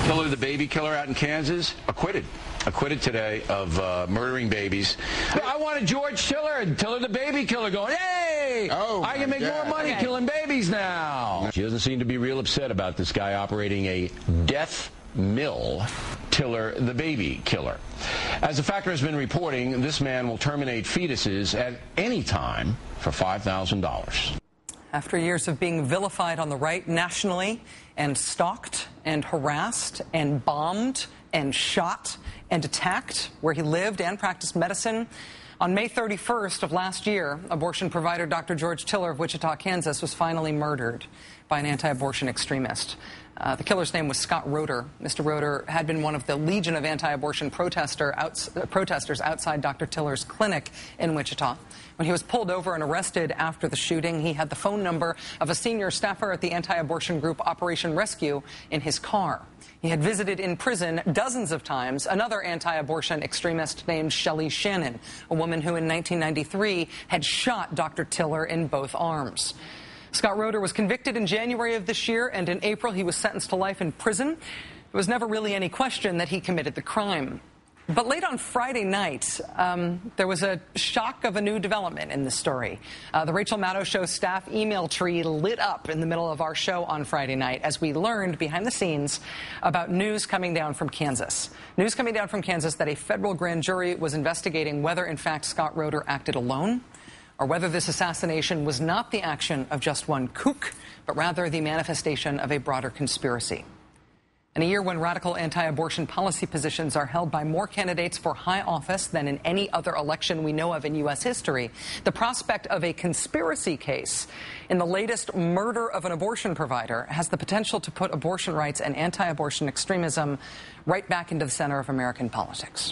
Tiller, the baby killer out in Kansas, acquitted today of murdering babies. I wanted George Tiller and Tiller, the baby killer, going, hey, I can make more money killing babies now. She doesn't seem to be real upset about this guy operating a death mill. Tiller, the baby killer. As the Factor has been reporting, this man will terminate fetuses at any time for $5,000. After years of being vilified on the right nationally and stalked and harassed and bombed and shot and attacked where he lived and practiced medicine, on May 31st of last year, abortion provider Dr. George Tiller of Wichita, Kansas, was finally murdered by an anti-abortion extremist. The killer's name was Scott Roeder. Mr. Roeder had been one of the legion of anti-abortion protesters outside Dr. Tiller's clinic in Wichita. When he was pulled over and arrested after the shooting, he had the phone number of a senior staffer at the anti-abortion group Operation Rescue in his car. He had visited in prison dozens of times another anti-abortion extremist named Shelley Shannon, a woman who in 1993 had shot Dr. Tiller in both arms. Scott Roeder was convicted in January of this year, and in April he was sentenced to life in prison. There was never really any question that he committed the crime. But late on Friday night, there was a shock of a new development in this story. The Rachel Maddow Show staff email tree lit up in the middle of our show on Friday night as we learned behind the scenes about news coming down from Kansas. News coming down from Kansas that a federal grand jury was investigating whether, in fact, Scott Roeder acted alone, or whether this assassination was not the action of just one kook, but rather the manifestation of a broader conspiracy. In a year when radical anti-abortion policy positions are held by more candidates for high office than in any other election we know of in U.S. history, the prospect of a conspiracy case in the latest murder of an abortion provider has the potential to put abortion rights and anti-abortion extremism right back into the center of American politics.